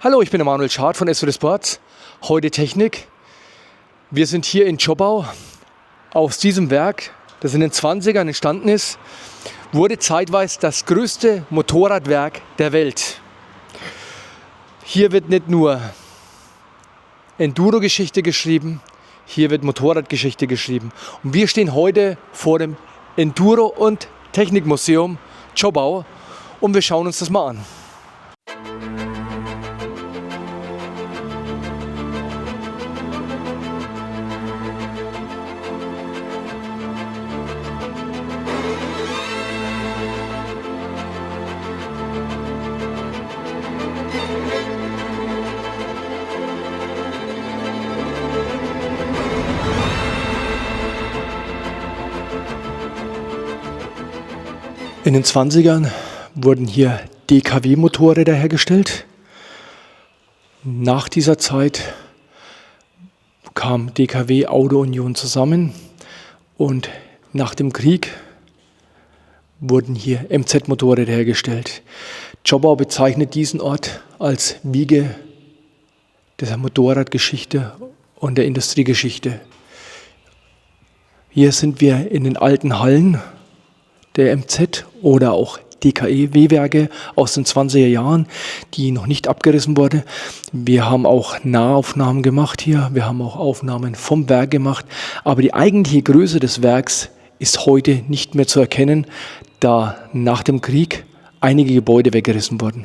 Hallo, ich bin Emanuel Schad von SOD Sports. Heute Technik. Wir sind hier in Zschopau. Aus diesem Werk, das in den 20ern entstanden ist, wurde zeitweise das größte Motorradwerk der Welt. Hier wird nicht nur Enduro-Geschichte geschrieben, hier wird Motorradgeschichte geschrieben. Und wir stehen heute vor dem Enduro- und Technikmuseum Zschopau und wir schauen uns das mal an. In den 20ern wurden hier DKW-Motorräder hergestellt. Nach dieser Zeit kam DKW Auto Union zusammen und nach dem Krieg wurden hier MZ-Motorräder hergestellt. Zschopau bezeichnet diesen Ort als Wiege der Motorradgeschichte und der Industriegeschichte. Hier sind wir in den alten Hallen der MZ oder auch DKW-Werke aus den 20er Jahren, die noch nicht abgerissen wurden. Wir haben auch Nahaufnahmen gemacht hier, wir haben auch Aufnahmen vom Werk gemacht, aber die eigentliche Größe des Werks ist heute nicht mehr zu erkennen, da nach dem Krieg einige Gebäude weggerissen wurden.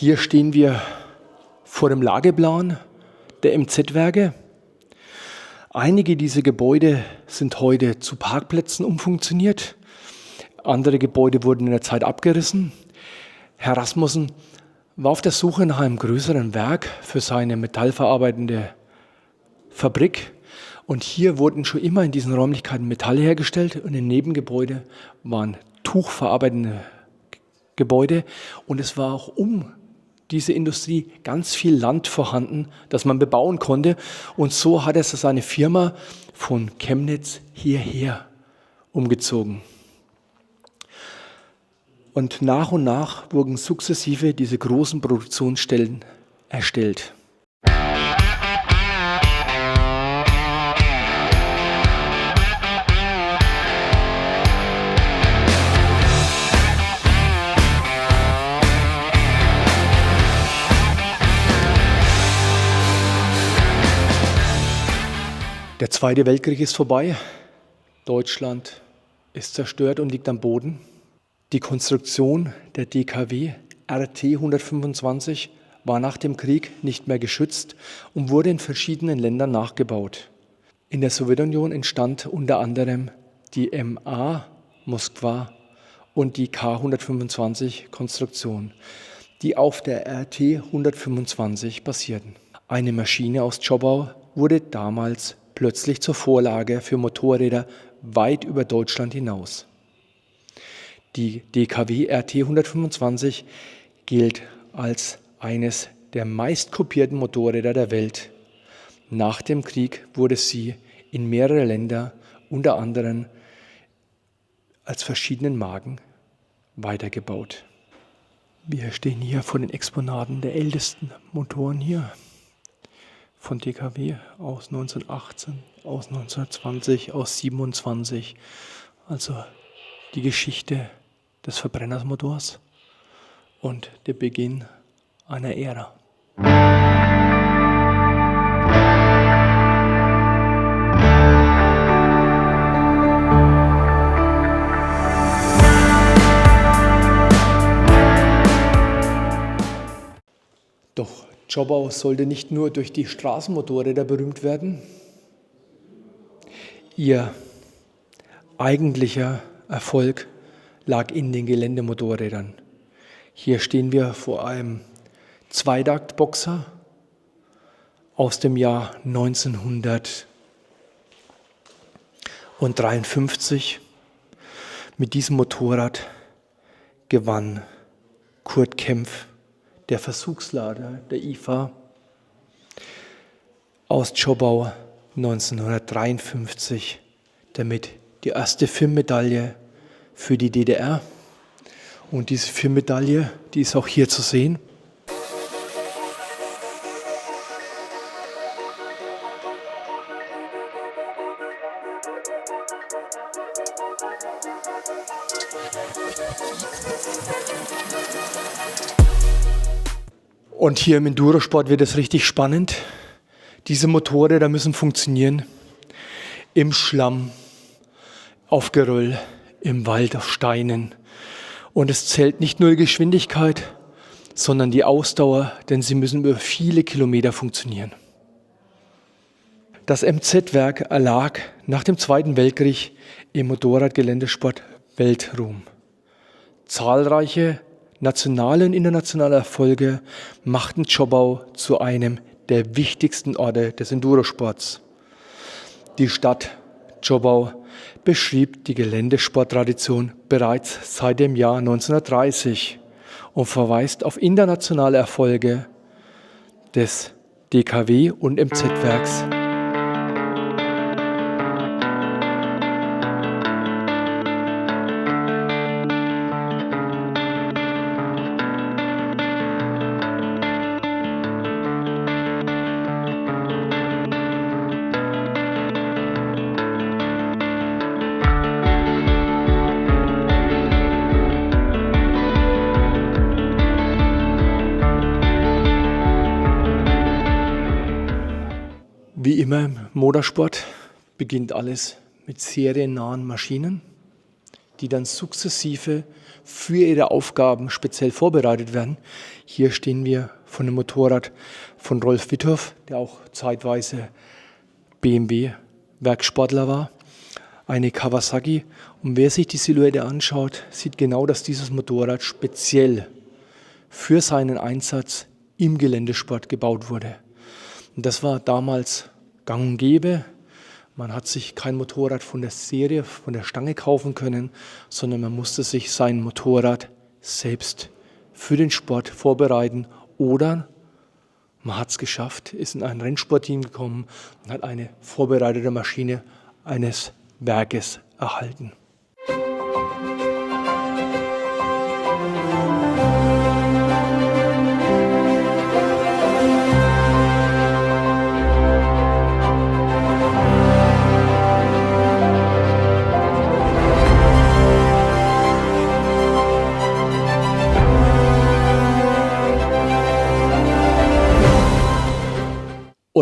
Hier stehen wir vor dem Lageplan der MZ-Werke. Einige dieser Gebäude sind heute zu Parkplätzen umfunktioniert. Andere Gebäude wurden in der Zeit abgerissen. Herr Rasmussen war auf der Suche nach einem größeren Werk für seine metallverarbeitende Fabrik. Und hier wurden schon immer in diesen Räumlichkeiten Metalle hergestellt und im Nebengebäude waren tuchverarbeitende Gebäude. Und es war auch diese Industrie ganz viel Land vorhanden, das man bebauen konnte. Und so hat er seine Firma von Chemnitz hierher umgezogen. Und nach wurden sukzessive diese großen Produktionsstellen erstellt. Der Zweite Weltkrieg ist vorbei. Deutschland ist zerstört und liegt am Boden. Die Konstruktion der DKW RT 125 war nach dem Krieg nicht mehr geschützt und wurde in verschiedenen Ländern nachgebaut. In der Sowjetunion entstand unter anderem die MA Moskwa und die K 125 Konstruktion, die auf der RT 125 basierten. Eine Maschine aus Zschopau wurde damals plötzlich zur Vorlage für Motorräder weit über Deutschland hinaus. Die DKW RT 125 gilt als eines der meistkopierten Motorräder der Welt. Nach dem Krieg wurde sie in mehrere Länder, unter anderem als verschiedenen Marken, weitergebaut. Wir stehen hier vor den Exponaten der ältesten Motoren hier. Von DKW aus 1918, aus 1920, aus 27. Also die Geschichte des Verbrennermotors. und der Beginn einer Ära. Doch Zschopau sollte nicht nur durch die Straßenmotorräder berühmt werden. Ihr eigentlicher Erfolg lag in den Geländemotorrädern. Hier stehen wir vor einem Zweitaktboxer aus dem Jahr 1953. Mit diesem Motorrad gewann Kurt Kempf, der Versuchsleiter der IFA, aus Zschopau 1953 damit die erste FIM-Medaille für die DDR. Und diese FIM-Medaille, die ist auch hier zu sehen. Und hier im Endurosport wird es richtig spannend. Diese Motorräder müssen funktionieren im Schlamm, auf Geröll, im Wald, auf Steinen. Und es zählt nicht nur die Geschwindigkeit, sondern die Ausdauer, denn sie müssen über viele Kilometer funktionieren. Das MZ-Werk erlag nach dem Zweiten Weltkrieg im Motorradgeländesport Weltruhm. Zahlreiche nationale und internationale Erfolge machten Zschopau zu einem der wichtigsten Orte des Endurosports. Die Stadt Zschopau beschrieb die Geländesporttradition bereits seit dem Jahr 1930 und verweist auf internationale Erfolge des DKW und MZ-Werks. Wie immer im Motorsport beginnt alles mit seriennahen Maschinen, die dann sukzessive für ihre Aufgaben speziell vorbereitet werden. Hier stehen wir von dem Motorrad von Rolf Wittorf, der auch zeitweise BMW-Werksportler war, eine Kawasaki. Und wer sich die Silhouette anschaut, sieht genau, dass dieses Motorrad speziell für seinen Einsatz im Geländesport gebaut wurde. Und das war damals gang und gäbe. Man hat sich kein Motorrad von der Serie, von der Stange kaufen können, sondern man musste sich sein Motorrad selbst für den Sport vorbereiten oder man hat es geschafft, ist in ein Rennsportteam gekommen und hat eine vorbereitete Maschine eines Werkes erhalten.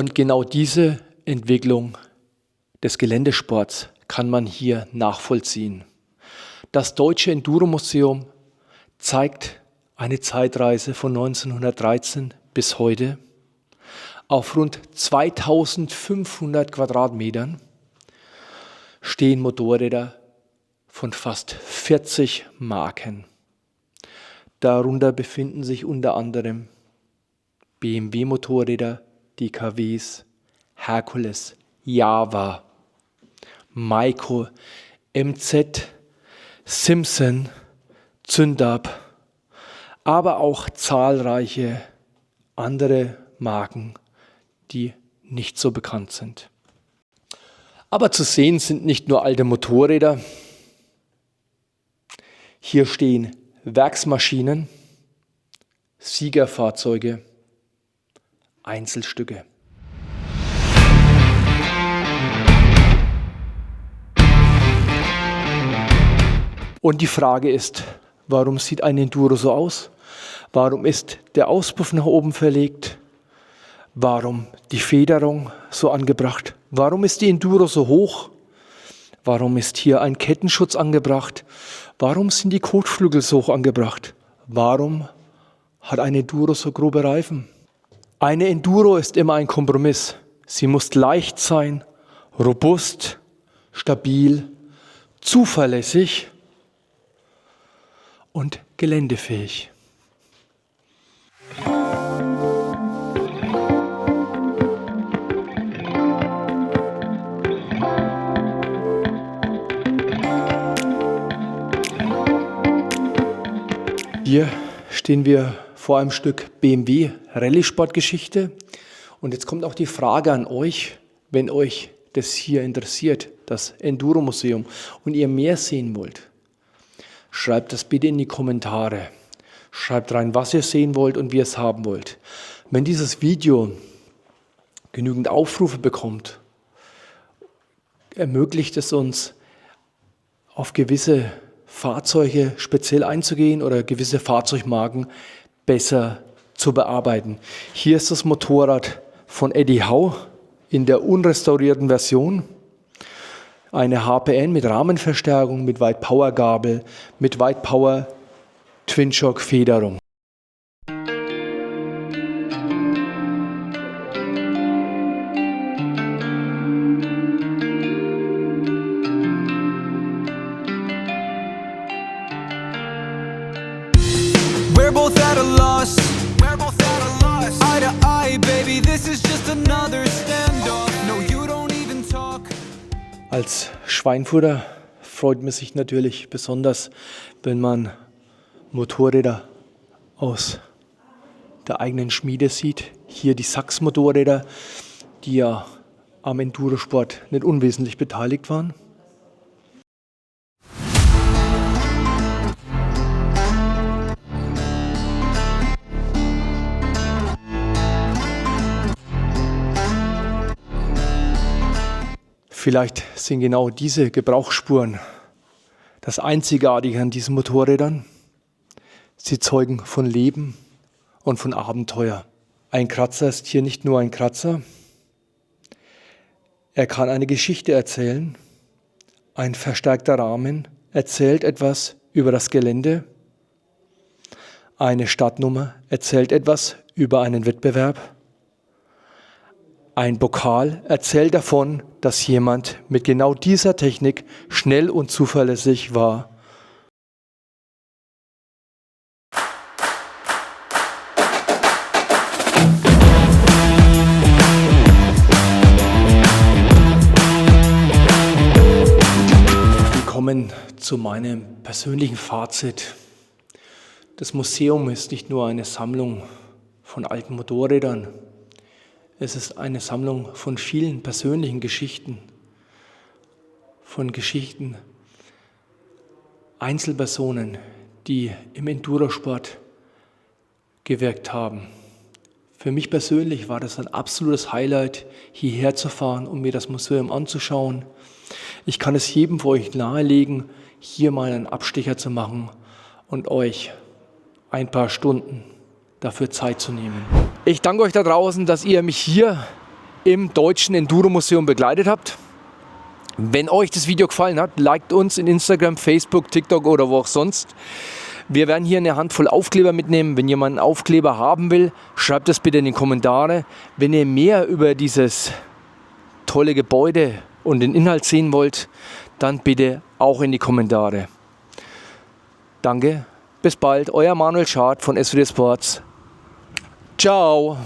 Und genau diese Entwicklung des Geländesports kann man hier nachvollziehen. Das Deutsche Enduro-Museum zeigt eine Zeitreise von 1913 bis heute. Auf rund 2500 Quadratmetern stehen Motorräder von fast 40 Marken. Darunter befinden sich unter anderem BMW-Motorräder, DKWs, Hercules, Java, Maiko, MZ, Simpson, Zündab, aber auch zahlreiche andere Marken, die nicht so bekannt sind. Aber zu sehen sind nicht nur alte Motorräder. Hier stehen Werksmaschinen, Siegerfahrzeuge, Einzelstücke. Und die Frage ist, warum sieht ein Enduro so aus? Warum ist der Auspuff nach oben verlegt? Warum die Federung so angebracht? Warum ist die Enduro so hoch? Warum ist hier ein Kettenschutz angebracht? Warum sind die Kotflügel so hoch angebracht? Warum hat eine Enduro so grobe Reifen? Eine Enduro ist immer ein Kompromiss. Sie muss leicht sein, robust, stabil, zuverlässig und geländefähig. Hier stehen wir vor einem Stück BMW Rallye-Sportgeschichte. Und jetzt kommt auch die Frage an euch, wenn euch das hier interessiert, das Enduro-Museum, und ihr mehr sehen wollt. Schreibt das bitte in die Kommentare. Schreibt rein, was ihr sehen wollt und wie ihr es haben wollt. Wenn dieses Video genügend Aufrufe bekommt, ermöglicht es uns, auf gewisse Fahrzeuge speziell einzugehen oder gewisse Fahrzeugmarken besser zu bearbeiten. Hier ist das Motorrad von Eddie Howe in der unrestaurierten Version. Eine HPN mit Rahmenverstärkung, mit White Power Gabel, mit White Power Twin Shock Federung. We're both at a loss. Eye to eye, baby, this is just another standoff. No, you don't even talk. Als Schweinfurter freut man sich natürlich besonders, wenn man Motorräder aus der eigenen Schmiede sieht. Hier die Sachs-Motorräder, die ja am Endurosport nicht unwesentlich beteiligt waren. Vielleicht sind genau diese Gebrauchsspuren das Einzigartige an diesen Motorrädern. Sie zeugen von Leben und von Abenteuer. Ein Kratzer ist hier nicht nur ein Kratzer. Er kann eine Geschichte erzählen. Ein verstärkter Rahmen erzählt etwas über das Gelände. Eine Startnummer erzählt etwas über einen Wettbewerb. Ein Pokal erzählt davon, dass jemand mit genau dieser Technik schnell und zuverlässig war. Wir kommen zu meinem persönlichen Fazit. Das Museum ist nicht nur eine Sammlung von alten Motorrädern. Es ist eine Sammlung von vielen persönlichen Geschichten, von Geschichten Einzelpersonen, die im Endurosport gewirkt haben. Für mich persönlich war das ein absolutes Highlight, hierher zu fahren, um mir das Museum anzuschauen. Ich kann es jedem von euch nahelegen, hier mal einen Abstecher zu machen und euch ein paar Stunden dafür Zeit zu nehmen. Ich danke euch da draußen, dass ihr mich hier im Deutschen Enduro-Museum begleitet habt. Wenn euch das Video gefallen hat, liked uns in Instagram, Facebook, TikTok oder wo auch sonst. Wir werden hier eine Handvoll Aufkleber mitnehmen. Wenn jemand einen Aufkleber haben will, schreibt das bitte in die Kommentare. Wenn ihr mehr über dieses tolle Gebäude und den Inhalt sehen wollt, dann bitte auch in die Kommentare. Danke, bis bald, euer Manuel Schad von SWD Sports. Ciao!